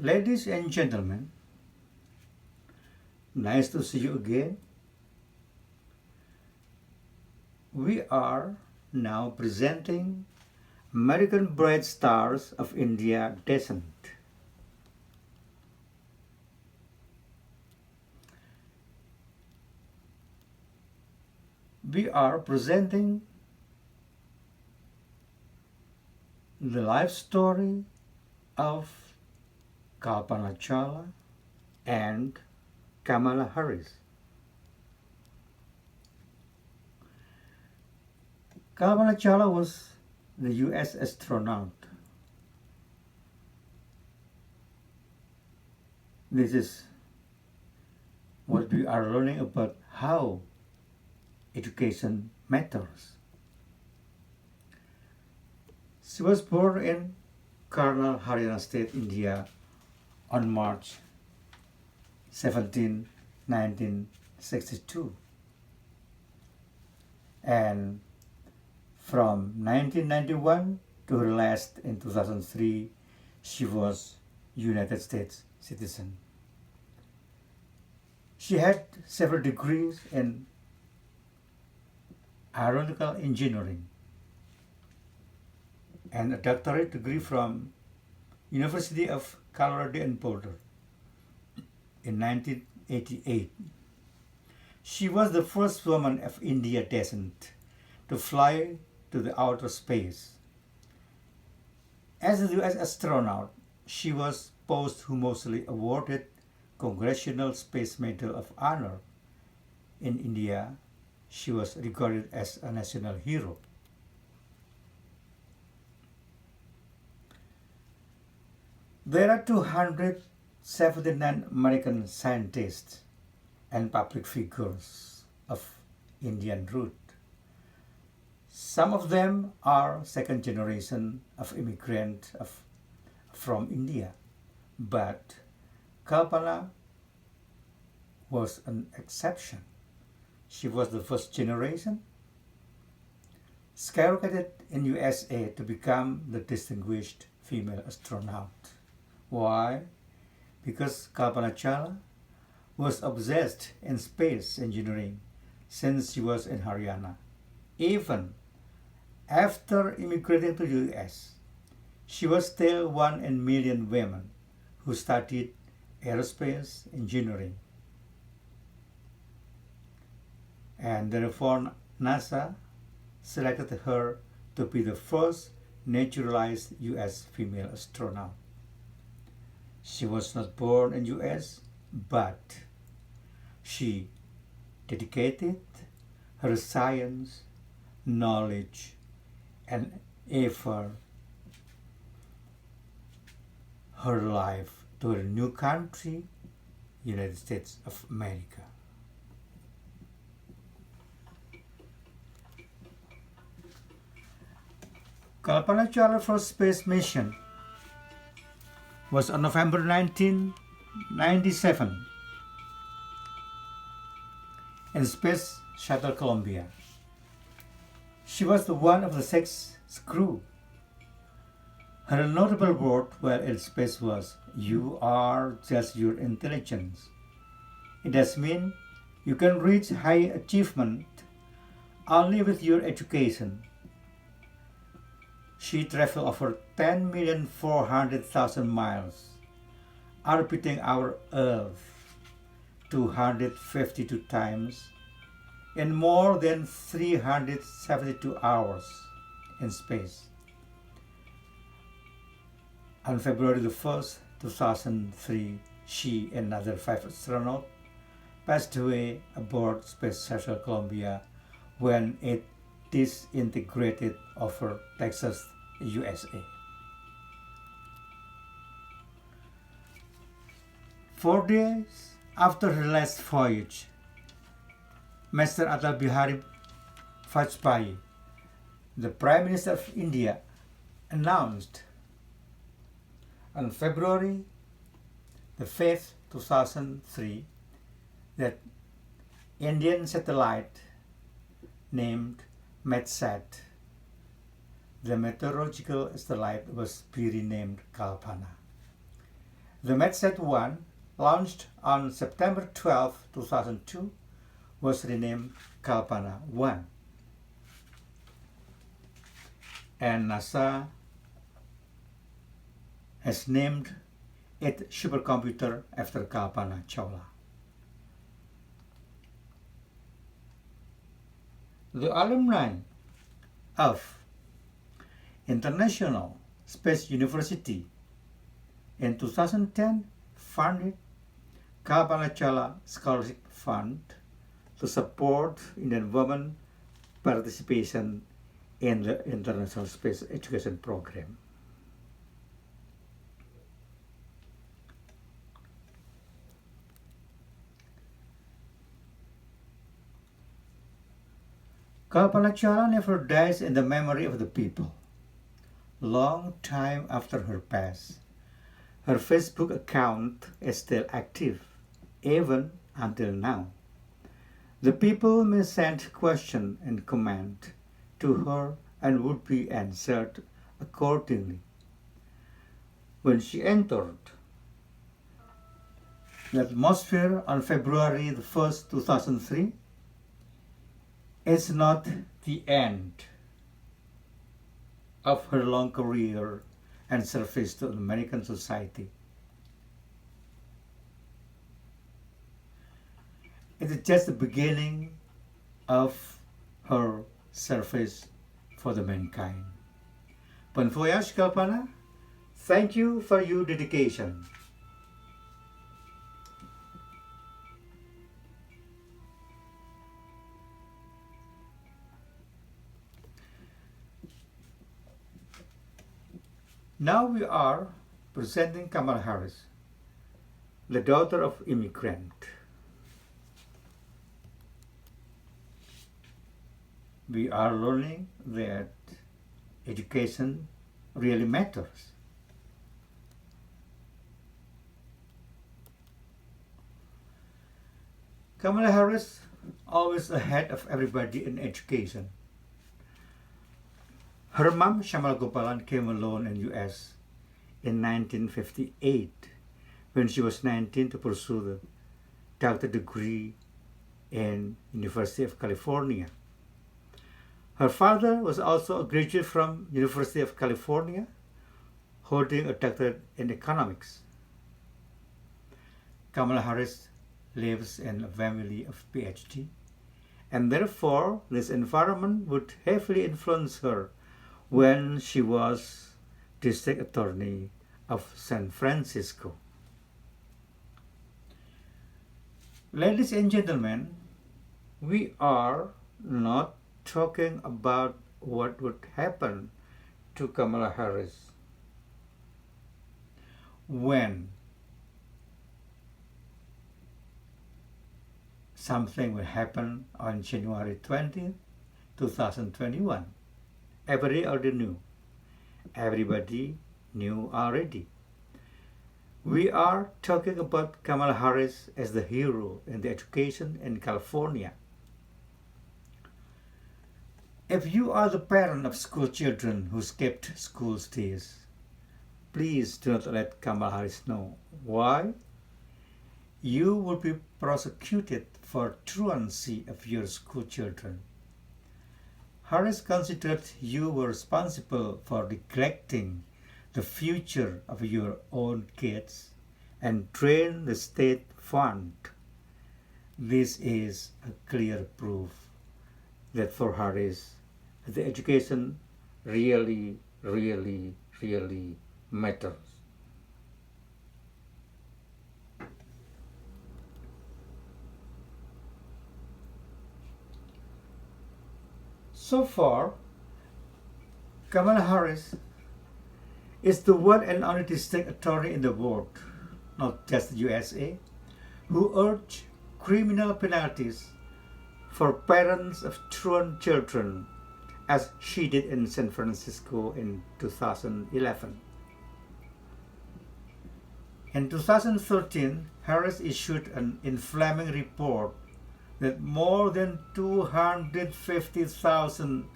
Ladies and gentlemen, nice to see you again. We are now presenting American Bright Stars of India Descent. We are presenting the life story of Kalpana Chawla and Kamala Harris. Kalpana Chawla was the US astronaut. This is what we are learning about how education matters. She was born in Karnal, Haryana State, India on March 17, 1962. And from 1991 to her last in 2003, she was United States citizen. She had several degrees in aeronautical engineering and a doctorate degree from University of Colorado in Boulder in 1988. She was the first woman of India descent to fly to the outer space. As a US astronaut, she was posthumously awarded Congressional Space Medal of Honor. In India, she was regarded as a national hero. There are 279 American scientists and public figures of Indian root. Some of them are second generation of immigrant from India, but Kalpana was an exception. She was the first generation, skyrocketed in USA to become the distinguished female astronaut. Why? Because Kalpana Chawla was obsessed in space engineering since she was in Haryana. Even after immigrating to the US, she was still one in a million women who studied aerospace engineering. And therefore, NASA selected her to be the first naturalized US female astronaut. She was not born in US, but she dedicated her science, knowledge, and effort, her life to her new country, United States of America. Kalpana Chawla's first space mission was on November 1997 in Space Shuttle Columbia. She was the one of the six crew. Her notable word while in space was, "You are just your intelligence." It does mean you can reach high achievement only with your education. She traveled over 10,400,000 miles, orbiting our Earth 252 times in more than 372 hours in space. On February the 1st, 2003, she and another 5 astronauts passed away aboard Space Shuttle Columbia when it disintegrated over Texas, USA. 4 days after her last voyage, Mr. Atal Bihari Vajpayee, the Prime Minister of India, announced on February the 5th, 2003, that Indian satellite named METSAT, the meteorological satellite, was be renamed Kalpana. The MedSat 1, launched on September 12, 2002, was renamed Kalpana 1, and NASA has named its supercomputer after Kalpana Chawla. The alumni of International Space University in 2010 funded Kalpana Chawla Scholarship Fund to support Indian women participation in the International Space Education Program. Kalpana Chawla never dies in the memory of the people. Long time after her pass, her Facebook account is still active, even until now. The people may send question and comment to her and would be answered accordingly. When she entered the atmosphere on February the 1st, 2003, it's not the end of her long career and service to American society. It is just the beginning of her service for the mankind. Bon voyage, Kalpana. Thank you for your dedication. Now we are presenting Kamala Harris, the daughter of immigrant. We are learning that education really matters. Kamala Harris always ahead of everybody in education. Her mom, Shyamala Gopalan, came alone in US in 1958 when she was 19 to pursue the doctorate degree in University of California. Her father was also a graduate from University of California, holding a doctorate in economics. Kamala Harris lives in a family of PhD, and therefore this environment would heavily influence her when she was district attorney of San Francisco. Ladies and gentlemen, we are not talking about what would happen to Kamala Harris when something will happen on January 20, 2021. Everybody already knew. Everybody knew already. We are talking about Kamala Harris as the hero in the education in California. If you are the parent of school children who skipped school days, please do not let Kamala Harris know. Why? You will be prosecuted for truancy of your school children. Harris considered you were responsible for neglecting the future of your own kids and drained the state fund. This is a clear proof that for Harris, the education really, really, really matters. So far, Kamala Harris is the one and only district attorney in the world, not just the USA, who urged criminal penalties for parents of truant children, as she did in San Francisco in 2011. In 2013, Harris issued an inflaming report that more than 250,000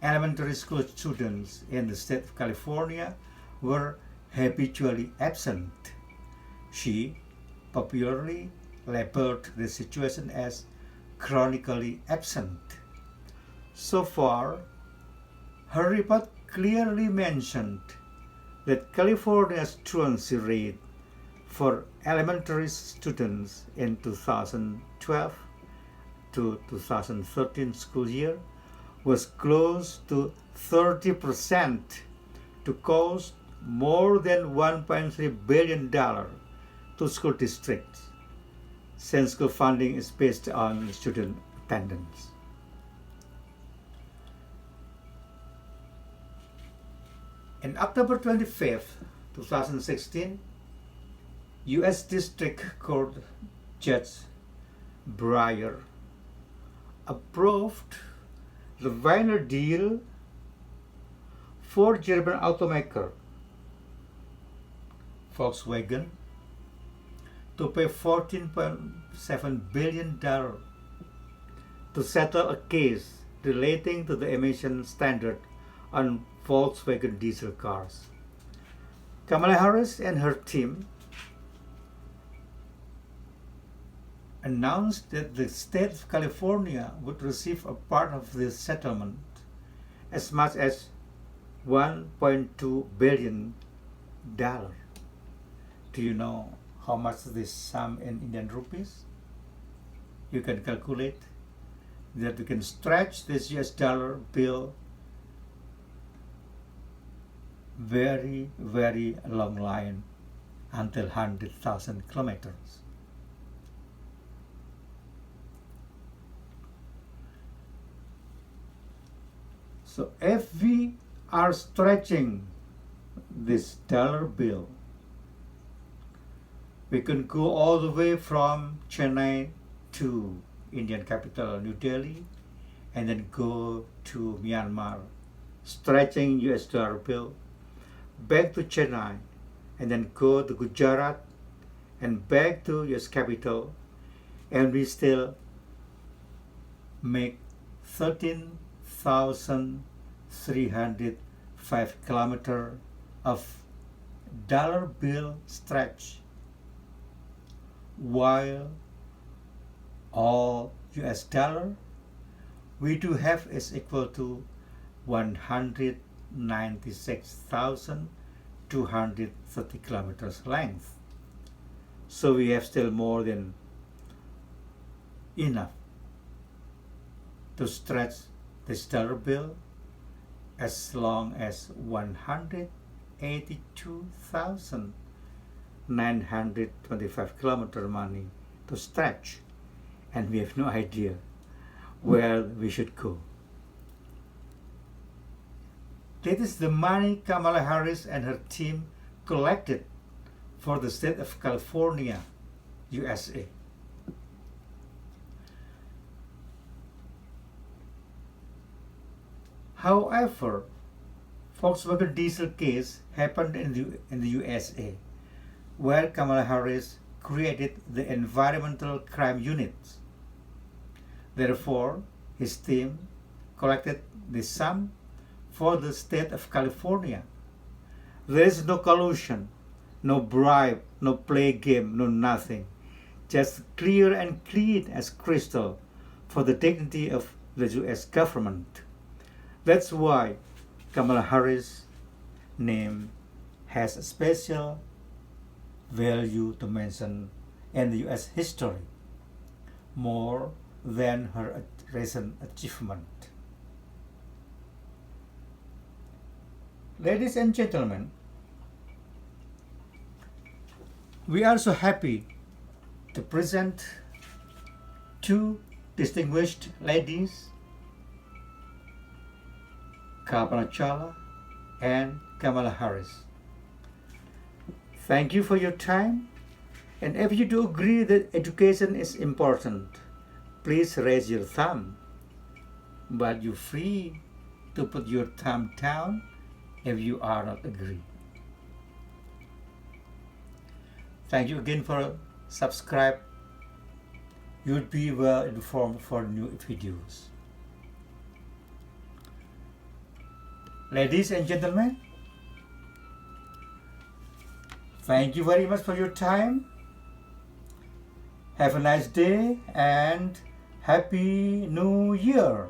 elementary school students in the state of California were habitually absent She popularly labeled the situation as chronically absent. So far, her report clearly mentioned that California's truancy rate for elementary students in 2012 to 2013 school year was close to 30%, to cost more than $1.3 billion to school districts, since school funding is based on student attendance. In October 25, 2016, U.S. District Court Judge Breyer approved the Weiner deal for German automaker Volkswagen to pay $14.7 billion to settle a case relating to the emission standard on Volkswagen diesel cars. Kamala Harris and her team announced that the state of California would receive a part of this settlement, as much as $1.2 billion. Do you know how much this sum in Indian rupees? You can calculate that we can stretch this US dollar bill very, very long line until 100,000 kilometers. So if we are stretching this dollar bill, we can go all the way from Chennai to Indian capital New Delhi, and then go to Myanmar, stretching US dollar bill, back to Chennai, and then go to Gujarat, and back to US capital, and we still make 13,305 kilometers of dollar bill stretch, while all US dollar we do have is equal to 196,230 kilometers length. So we have still more than enough to stretch this dollar bill as long as 182,925 kilometer money to stretch, and we have no idea where we should go. That is the money Kamala Harris and her team collected for the state of California, USA. However, Volkswagen diesel case happened in the USA, where Kamala Harris created the Environmental Crime Unit. Therefore, his team collected the sum for the state of California. There is no collusion, no bribe, no play game, no nothing. Just clear and clean as crystal for the dignity of the US government. That's why Kamala Harris' name has a special value to mention in the US history, more than her recent achievement. Ladies and gentlemen, we are so happy to present two distinguished ladies, Kalpana Chawla and Kamala Harris. Thank you for your time, and if you do agree that education is important, please raise your thumb, but you're free to put your thumb down if you are not agree. Thank you again for subscribe. You'll be well informed for new videos. Ladies and gentlemen, Thank you very much for your time. Have a nice day and Happy New Year.